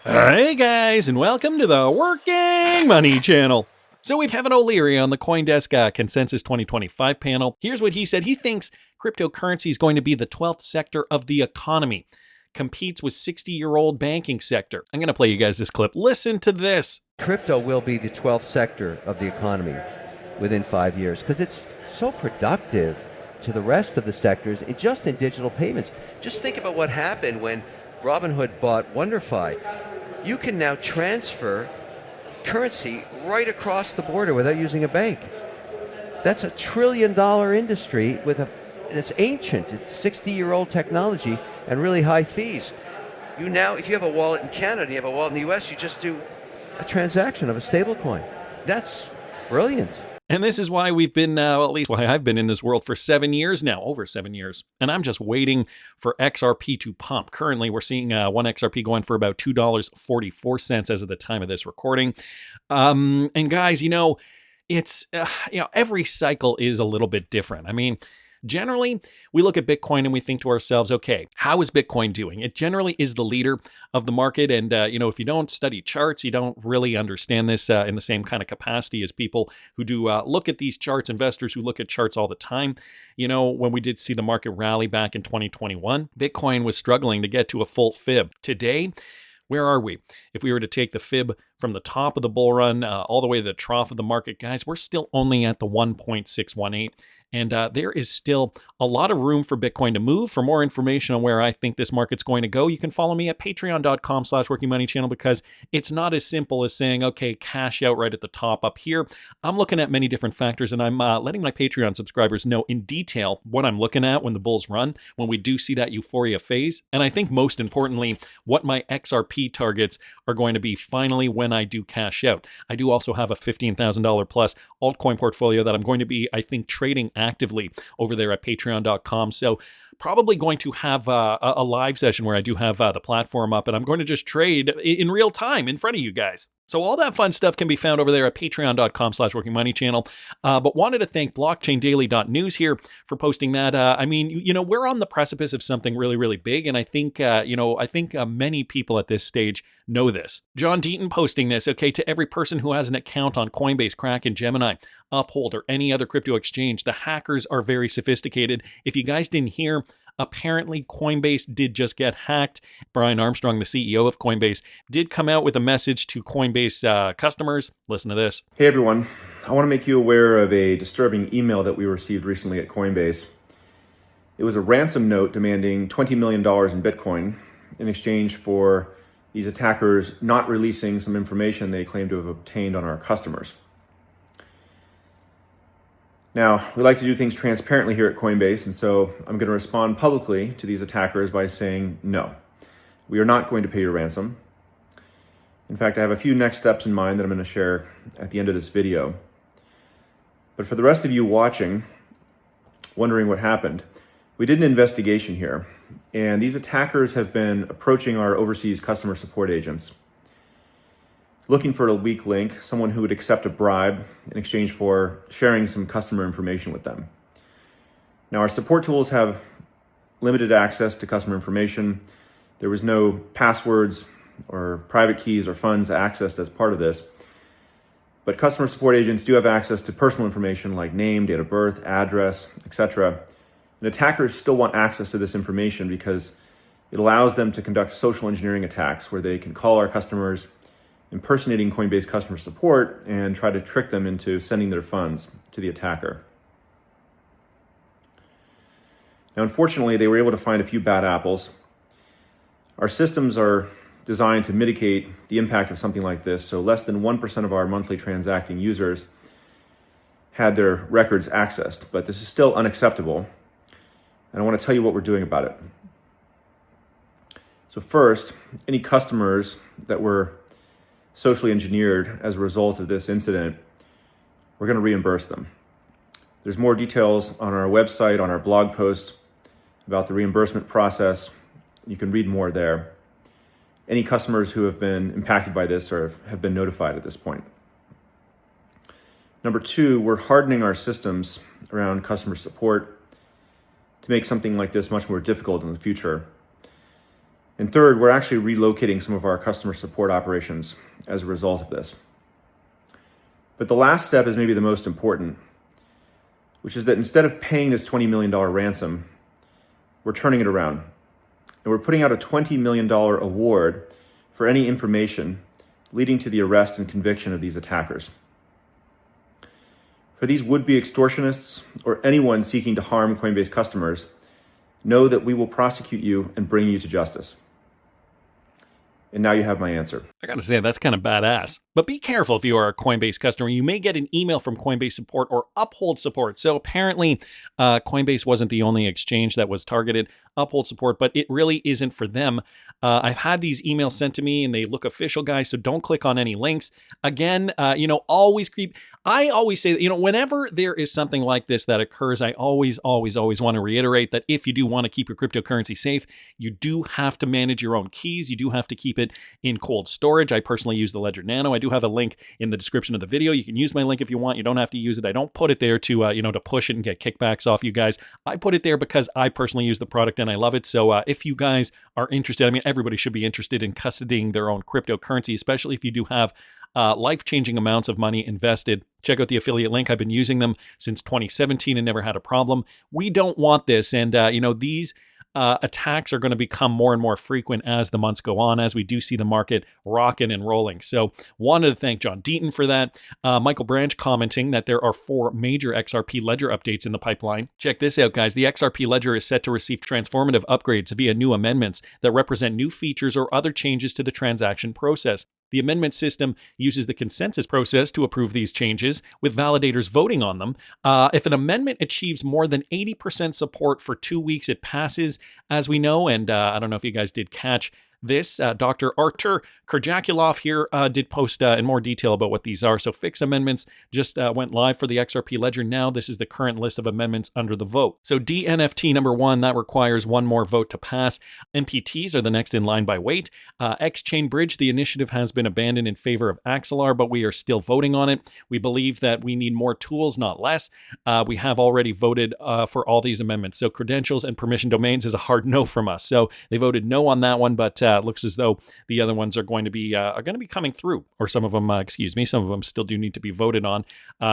Hey guys, and welcome to the Working Money Channel. So we have Evan O'Leary on the CoinDesk Consensus 2025 panel. Here's what he said. He thinks cryptocurrency is going to be the 12th sector of the economy. Competes with 60-year-old banking sector. I'm going to play you guys this clip. Listen to this. Crypto will be the 12th sector of the economy within 5 years because it's so productive to the rest of the sectors, just in digital payments. Just think about what happened when Robinhood bought WonderFi. You can now transfer currency right across the border without using a bank. That's $1 trillion industry and it's ancient. It's 60-year-old technology and really high fees. You now, if you have a wallet in Canada and you have a wallet in the US, you just do a transaction of a stablecoin. That's brilliant. And this is why we've been, at least why I've been in this world for 7 years now, over 7 years. And I'm just waiting for XRP to pump. Currently, we're seeing one XRP going for about $2.44 as of the time of this recording. And guys, it's, every cycle is a little bit different. I mean, generally, we look at Bitcoin and we think to ourselves, okay, how is Bitcoin doing? It generally is the leader of the market. And, if you don't study charts, you don't really understand this in the same kind of capacity as people who do look at these charts, investors who look at charts all the time. When we did see the market rally back in 2021, Bitcoin was struggling to get to a full fib. Today, where are we? If we were to take the fib from the top of the bull run all the way to the trough of the market, guys, we're still only at the 1.618. And there is still a lot of room for Bitcoin to move. For more information on where I think this market's going to go, you can follow me at patreon.com/workingmoneychannel, because it's not as simple as saying, okay, cash out right at the top up here. I'm looking at many different factors, and I'm letting my Patreon subscribers know in detail what I'm looking at when the bulls run, when we do see that euphoria phase. And I think most importantly, what my XRP targets are going to be finally when I do cash out. I do also have a $15,000 plus altcoin portfolio that I'm going to be, I think, trading actively over there at patreon.com. So probably going to have a live session where I do have the platform up, and I'm going to just trade in real time in front of you guys. So all that fun stuff can be found over there at patreon.com/workingmoneychannel. But wanted to thank blockchaindaily.news here for posting that. We're on the precipice of something really, really big. And I think, many people at this stage know this. John Deaton posting this, okay, to every person who has an account on Coinbase, Kraken, Gemini, Uphold, or any other crypto exchange, the hackers are very sophisticated. If you guys didn't hear, apparently Coinbase did just get hacked. Brian Armstrong, the CEO of Coinbase, did come out with a message to Coinbase customers. Listen to this. Hey everyone, I want to make you aware of a disturbing email that we received recently at Coinbase. It was a ransom note demanding $20 million in Bitcoin in exchange for these attackers not releasing some information they claim to have obtained on our customers. Now, we like to do things transparently here at Coinbase, and so I'm going to respond publicly to these attackers by saying no. We are not going to pay your ransom. In fact, I have a few next steps in mind that I'm going to share at the end of this video. But for the rest of you watching, wondering what happened, we did an investigation here, and these attackers have been approaching our overseas customer support agents, looking for a weak link, someone who would accept a bribe in exchange for sharing some customer information with them. Now, our support tools have limited access to customer information. There was no passwords or private keys or funds accessed as part of this. But customer support agents do have access to personal information like name, date of birth, address, etc. And attackers still want access to this information because it allows them to conduct social engineering attacks where they can call our customers, impersonating Coinbase customer support, and try to trick them into sending their funds to the attacker. Now, unfortunately, they were able to find a few bad apples. Our systems are designed to mitigate the impact of something like this, so less than 1% of our monthly transacting users had their records accessed, but this is still unacceptable, and I want to tell you what we're doing about it. So first, any customers that were socially engineered as a result of this incident, we're going to reimburse them. There's more details on our website, on our blog post about the reimbursement process. You can read more there. Any customers who have been impacted by this or have been notified at this point. Number two, we're hardening our systems around customer support to make something like this much more difficult in the future. And third, we're actually relocating some of our customer support operations as a result of this. But the last step is maybe the most important, which is that instead of paying this $20 million ransom, we're turning it around. And we're putting out a $20 million award for any information leading to the arrest and conviction of these attackers. For these would-be extortionists or anyone seeking to harm Coinbase customers, know that we will prosecute you and bring you to justice. And now you have my answer. I gotta say, that's kind of badass. But be careful if you are a Coinbase customer. You may get an email from Coinbase support or Uphold support. So apparently, Coinbase wasn't the only exchange that was targeted. Uphold support, but it really isn't for them. I've had these emails sent to me and they look official, guys, so don't click on any links. Again, always keep... I always say that, whenever there is something like this that occurs, I always want to reiterate that if you do want to keep your cryptocurrency safe, you do have to manage your own keys. You do have to keep it in cold storage. I personally use the Ledger Nano. I do have a link in the description of the video. You can use my link if you want. You don't have to use it. I don't put it there to, to push it and get kickbacks off you guys. I put it there because I personally use the product and I love it. So if you guys are interested, everybody should be interested in custodying their own cryptocurrency, especially if you do have life-changing amounts of money invested. Check out the affiliate link. I've been using them since 2017 and never had a problem. We don't want this. And, these attacks are going to become more and more frequent as the months go on, as we do see the market rocking and rolling. So wanted to thank John Deaton for that. Michael Branch commenting that there are 4 major XRP ledger updates in the pipeline. Check this out, guys. The XRP ledger is set to receive transformative upgrades via new amendments that represent new features or other changes to the transaction process. The amendment system uses the consensus process to approve these changes, with validators voting on them. If an amendment achieves more than 80% support for 2 weeks, it passes, as we know. And I don't know if you guys did catch this. Dr. Artur Kurjakulov here did post in more detail about what these are. So fix amendments just went live for the XRP ledger. Now this is the current list of amendments under the vote. So DNFT number 1, that requires 1 more vote to pass. NPTs are the next in line by weight. X-Chain Bridge, the initiative has been abandoned in favor of Axelar, but we are still voting on it. We believe that we need more tools, not less. We have already voted for all these amendments. So credentials and permission domains is a hard no from us. So they voted no on that one, but it looks as though the other ones are going to be coming through, or some of them, some of them still do need to be voted on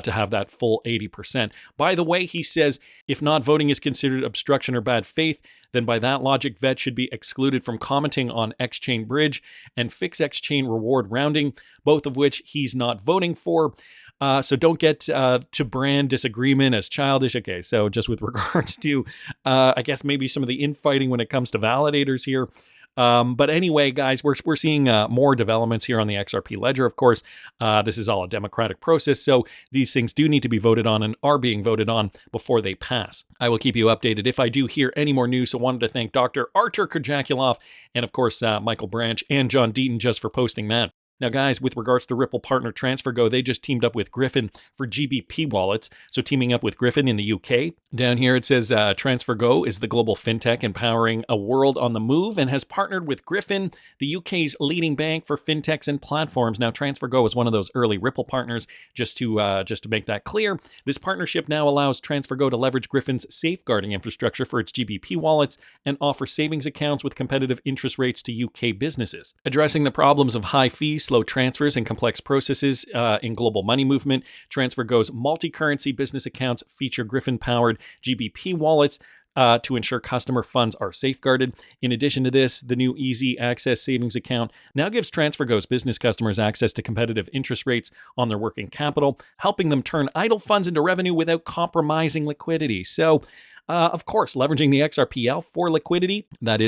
to have that full 80%. By the way, he says, if not voting is considered obstruction or bad faith, then by that logic, VET should be excluded from commenting on X-Chain Bridge and Fix X-Chain Reward Rounding, both of which he's not voting for. So don't get to brand disagreement as childish. Okay, so just with regards to, I guess, maybe some of the infighting when it comes to validators here. But anyway, guys, we're seeing more developments here on the XRP ledger. Of course, this is all a democratic process, so these things do need to be voted on and are being voted on before they pass. I will keep you updated if I do hear any more news. So wanted to thank Dr. Artur Kurjakulov and, of course, Michael Branch and John Deaton just for posting that. Now, guys, with regards to Ripple partner TransferGo, they just teamed up with Griffin for GBP wallets. So teaming up with Griffin in the UK. Down here it says TransferGo is the global fintech empowering a world on the move and has partnered with Griffin, the UK's leading bank for fintechs and platforms. Now, TransferGo is one of those early Ripple partners. Just to make that clear, this partnership now allows TransferGo to leverage Griffin's safeguarding infrastructure for its GBP wallets and offer savings accounts with competitive interest rates to UK businesses. Addressing the problems of high fees, slow transfers, and complex processes in global money movement, TransferGo's multi-currency business accounts feature Griffin-powered GBP wallets to ensure customer funds are safeguarded. In addition to this, the new Easy Access Savings Account now gives TransferGo's business customers access to competitive interest rates on their working capital, helping them turn idle funds into revenue without compromising liquidity. So, of course, leveraging the XRPL for liquidity. That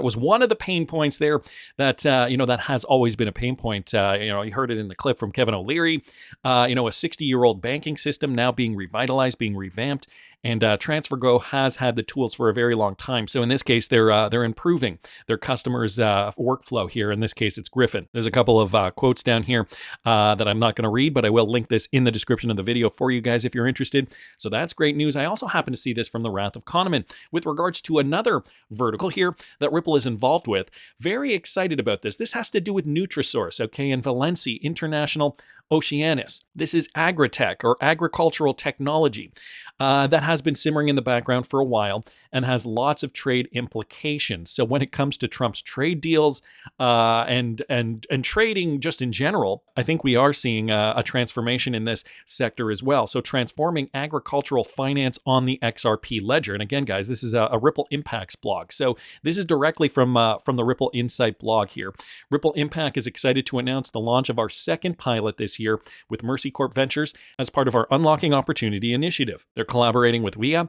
was one of the pain points there that has always been a pain point. You heard it in the clip from Kevin O'Leary. A 60-year-old banking system now being revitalized, being revamped. And TransferGo has had the tools for a very long time. So in this case, they're improving their customers' workflow here. In this case, it's Griffin. There's a couple of quotes down here that I'm not going to read, but I will link this in the description of the video for you guys if you're interested. So that's great news. I also happen to see this from the Wrath of Kahneman with regards to another vertical here that Ripple is involved with. Very excited about this. This has to do with Nutrisource, okay, and Valency International Oceanus. This is agritech or agricultural technology that has been simmering in the background for a while. and has lots of trade implications. So when it comes to Trump's trade deals and trading just in general, I think we are seeing a transformation in this sector as well. So transforming agricultural finance on the XRP ledger. And again, guys, this is a Ripple Impacts blog. So this is directly from the Ripple Insight blog here. Ripple Impact is excited to announce the launch of our second pilot this year with Mercy Corp Ventures as part of our Unlocking Opportunity initiative. They're collaborating with WIA.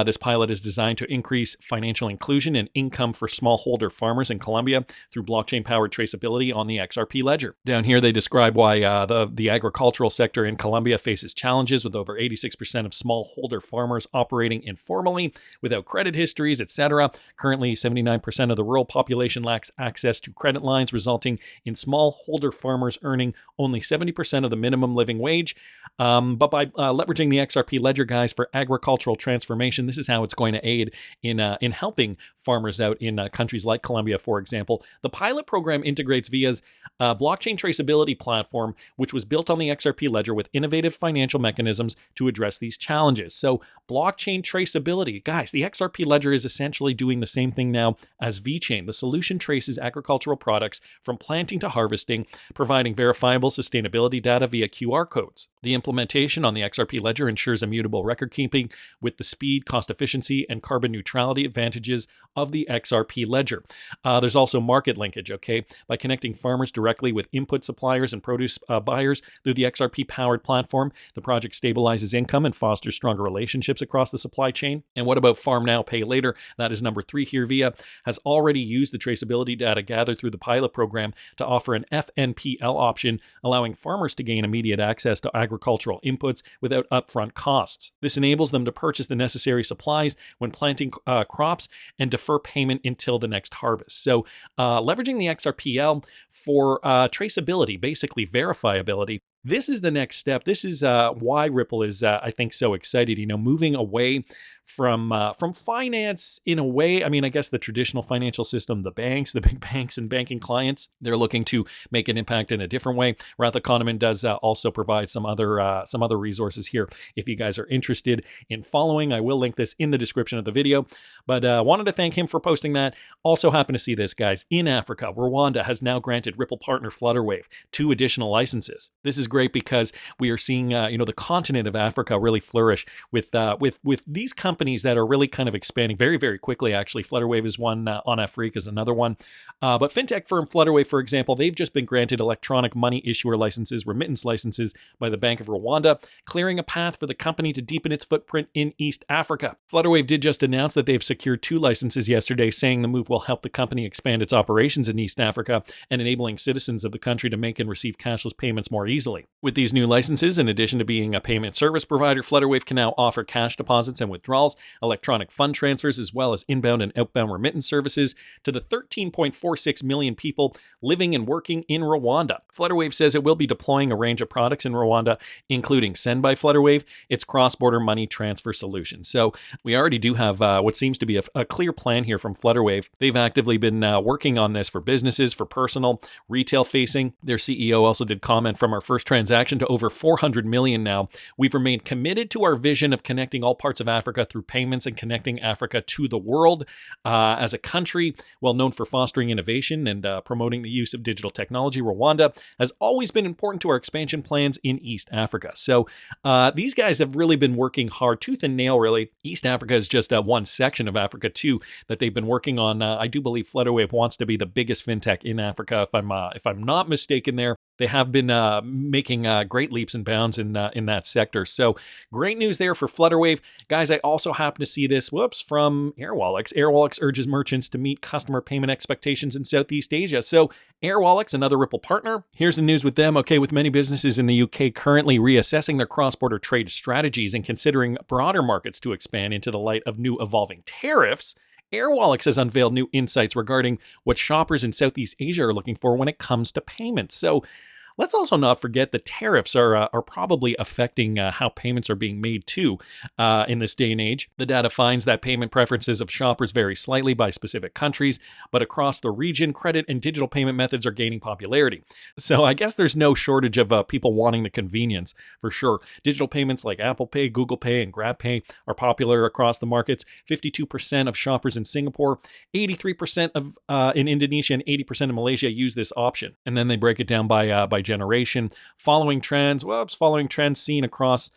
This pilot is designed to increase financial inclusion and income for smallholder farmers in Colombia through blockchain-powered traceability on the XRP ledger. Down here, they describe why the agricultural sector in Colombia faces challenges, with over 86% of smallholder farmers operating informally without credit histories, etc. Currently, 79% of the rural population lacks access to credit lines, resulting in smallholder farmers earning only 70% of the minimum living wage. But by leveraging the XRP ledger, guys, for agricultural transformation, this is how it's going to aid in helping farmers out in countries like Colombia, for example. The pilot program integrates VIA's blockchain traceability platform, which was built on the XRP ledger with innovative financial mechanisms to address these challenges. So blockchain traceability, guys, the XRP ledger is essentially doing the same thing now as VeChain. The solution traces agricultural products from planting to harvesting, providing verifiable sustainability data via QR codes. The implementation on the XRP ledger ensures immutable record keeping with the speed, cost efficiency, and carbon neutrality advantages of the XRP ledger. There's also market linkage, okay? By connecting farmers directly with input suppliers and produce buyers through the XRP-powered platform, the project stabilizes income and fosters stronger relationships across the supply chain. And what about Farm Now, Pay Later? That is number 3 here. VIA has already used the traceability data gathered through the pilot program to offer an FNPL option, allowing farmers to gain immediate access to agricultural inputs without upfront costs. This enables them to purchase the necessary supplies when planting crops and defer payment until the next harvest. So leveraging the XRPL for traceability, basically verifiability, this is the next step. This is why Ripple is, I think, so excited. Moving away from finance in a way. I mean, I guess the traditional financial system, the banks, the big banks and banking clients, they're looking to make an impact in a different way. Ratha Kahneman does also provide some other resources here. If you guys are interested in following, I will link this in the description of the video. But wanted to thank him for posting that. Also happen to see this, guys. In Africa, Rwanda has now granted Ripple partner Flutterwave 2 additional licenses. This is great because we are seeing, the continent of Africa really flourish with these companies that are really kind of expanding very, very quickly. Actually, Flutterwave is one, On Afrique is another one. But fintech firm Flutterwave, for example, they've just been granted electronic money issuer licenses, remittance licenses by the Bank of Rwanda, clearing a path for the company to deepen its footprint in East Africa. Flutterwave did just announce that they've secured 2 licenses yesterday, saying the move will help the company expand its operations in East Africa and enabling citizens of the country to make and receive cashless payments more easily. With these new licenses, in addition to being a payment service provider, Flutterwave can now offer cash deposits and withdrawals, electronic fund transfers, as well as inbound and outbound remittance services to the 13.46 million people living and working in Rwanda. Flutterwave says it will be deploying a range of products in Rwanda, including Send by Flutterwave, its cross-border money transfer solution. So we already do have what seems to be a clear plan here from Flutterwave. They've actively been working on this for businesses, for personal, retail-facing. Their CEO also did comment, from our first transaction to over 400 million now, we've remained committed to our vision of connecting all parts of Africa through payments and connecting Africa to the world. As a country well known for fostering innovation and promoting the use of digital technology, Rwanda has always been important to our expansion plans in East Africa. So these guys have really been working hard, tooth and nail, really. East Africa is just one section of Africa, too, that they've been working on. I do believe Flutterwave wants to be the biggest fintech in Africa, if I'm not mistaken there. They have been making great leaps and bounds in that sector. So great news there for Flutterwave. Guys, I also happen to see this, from Airwallex. Airwallex urges merchants to meet customer payment expectations in Southeast Asia. So Airwallex, another Ripple partner. Here's the news with them. Okay, with many businesses in the UK currently reassessing their cross-border trade strategies and considering broader markets to expand into the light of new evolving tariffs, Airwallex has unveiled new insights regarding what shoppers in Southeast Asia are looking for when it comes to payments. So Let's also not forget the tariffs are probably affecting how payments are being made too in this day and age. The data finds that payment preferences of shoppers vary slightly by specific countries, but across the region, credit and digital payment methods are gaining popularity. So I guess there's no shortage of people wanting the convenience, for sure. Digital payments like Apple Pay, Google Pay, and GrabPay are popular across the markets. 52% of shoppers in Singapore, 83% in Indonesia, and 80% in Malaysia use this option. And then they break it down by generation. Following trends seen across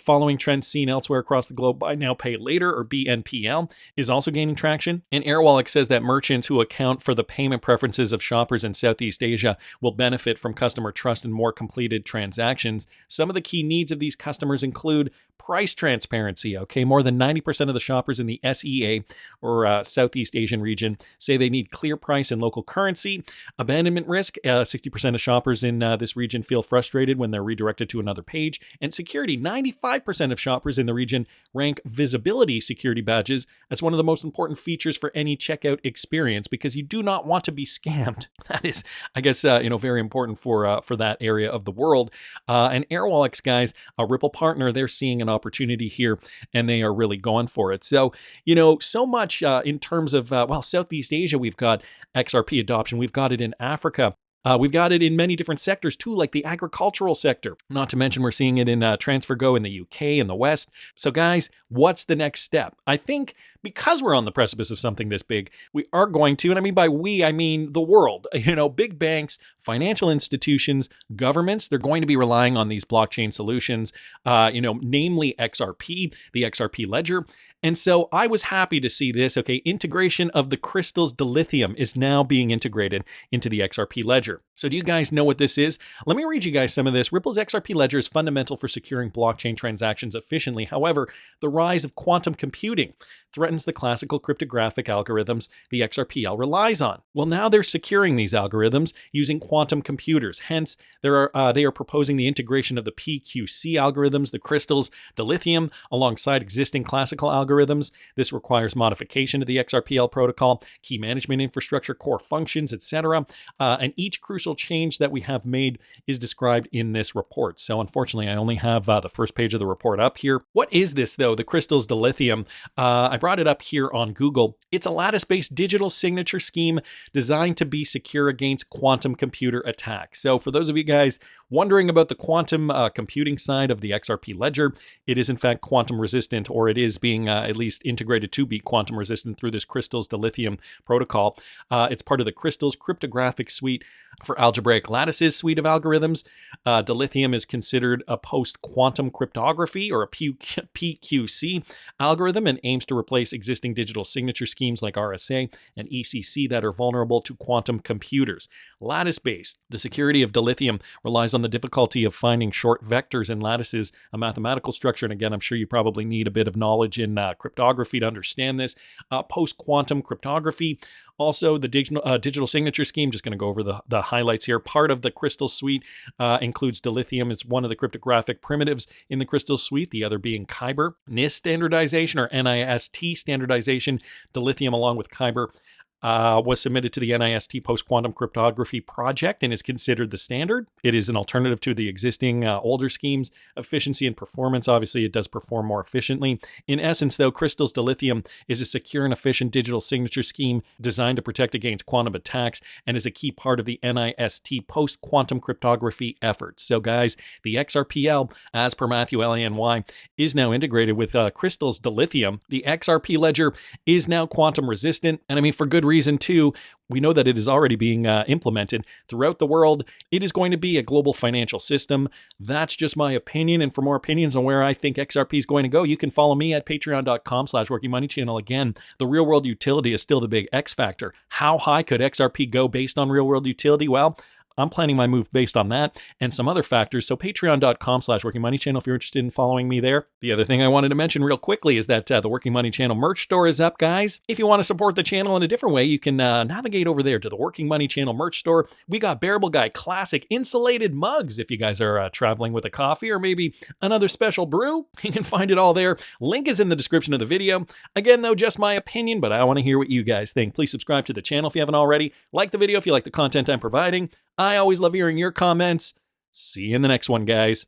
following trends seen elsewhere across the globe, Buy Now Pay Later, or BNPL, is also gaining traction. And Airwallex says that merchants who account for the payment preferences of shoppers in Southeast Asia will benefit from customer trust and more completed transactions. Some of the key needs of these customers include price transparency. Okay, more than 90% of the shoppers in the SEA, or Southeast Asian region, say they need clear price in local currency. Abandonment risk. 60% of shoppers in this region feel frustrated when they're redirected to another page. And security. 95% of shoppers in the region rank visibility security badges as one of the most important features for any checkout experience, because you do not want to be scammed. That is, I guess, very important for that area of the world. And Airwallex, guys, a Ripple partner, they're seeing an opportunity here, and they are really going for it. So, so much in terms of, Southeast Asia, we've got XRP adoption. We've got it in Africa. We've got it in many different sectors too, like the agricultural sector. Not to mention we're seeing it in TransferGo in the UK and the West. So guys, what's the next step? I think because we're on the precipice of something this big, we are going to, and I mean by we, I mean the world, big banks, financial institutions, governments, they're going to be relying on these blockchain solutions, namely XRP, the XRP ledger. And so I was happy to see this. Okay, integration of the CRYSTALS-Dilithium is now being integrated into the XRP ledger. So do you guys know what this is? Let me read you guys some of this. Ripple's XRP ledger is fundamental for securing blockchain transactions efficiently. However, the rise of quantum computing threatens the classical cryptographic algorithms the XRPL relies on. Well, now they're securing these algorithms using quantum computers. Hence, they are proposing the integration of the PQC algorithms, the CRYSTALS-Dilithium, alongside existing classical algorithms. This requires modification to the XRPL protocol, key management infrastructure, core functions, etc. And each crucial change that we have made is described in this report. So unfortunately, I only have the first page of the report up here. What is this, though, the CRYSTALS-Dilithium? I brought it up here on Google. It's a lattice-based digital signature scheme designed to be secure against quantum computer attacks. So for those of you guys wondering about the quantum computing side of the XRP ledger, it is in fact quantum resistant, or it is being at least integrated to be quantum resistant through this CRYSTALS-Dilithium protocol. It's part of the Crystals cryptographic suite for algebraic lattices suite of algorithms. Dilithium is considered a post-quantum cryptography, or a PQC algorithm, and aims to replace existing digital signature schemes like RSA and ECC that are vulnerable to quantum computers. Lattice-based. The security of Dilithium relies on the difficulty of finding short vectors in lattices, a mathematical structure. And again, I'm sure you probably need a bit of knowledge in cryptography to understand this. Post-quantum cryptography. Also, the digital signature scheme, just going to go over the highlights here. Part of the Crystal suite includes Dilithium. It's one of the cryptographic primitives in the Crystal suite, the other being Kyber. NIST standardization, or NIST standardization. Dilithium, along with Kyber, was submitted to the NIST Post-Quantum Cryptography Project and is considered the standard. It is an alternative to the existing older schemes. Efficiency and performance, obviously it does perform more efficiently. In essence, though, CRYSTALS-Dilithium is a secure and efficient digital signature scheme designed to protect against quantum attacks and is a key part of the NIST Post-Quantum Cryptography efforts. So guys, the XRPL, as per Matthew Lany, is now integrated with CRYSTALS-Dilithium. The XRP ledger is now quantum resistant, and I mean for good reason too. We know that it is already being implemented throughout the world. It is going to be a global financial system. That's just my opinion. And for more opinions on where I think XRP is going to go, you can follow me at patreon.com/workingmoneychannel. Again, the real world utility is still the big X factor. How high could XRP go based on real world utility? Well, I'm planning my move based on that and some other factors. So patreon.com/workingmoneychannel if you're interested in following me there. The other thing I wanted to mention real quickly is that the Working Money Channel merch store is up, guys. If you want to support the channel in a different way, you can navigate over there to the Working Money Channel merch store. We got Bearable Guy classic insulated mugs if you guys are traveling with a coffee or maybe another special brew. You can find it all there. Link is in the description of the video. Again, though, just my opinion, but I want to hear what you guys think. Please subscribe to the channel if you haven't already. Like the video if you like the content I'm providing. I always love hearing your comments. See you in the next one, guys.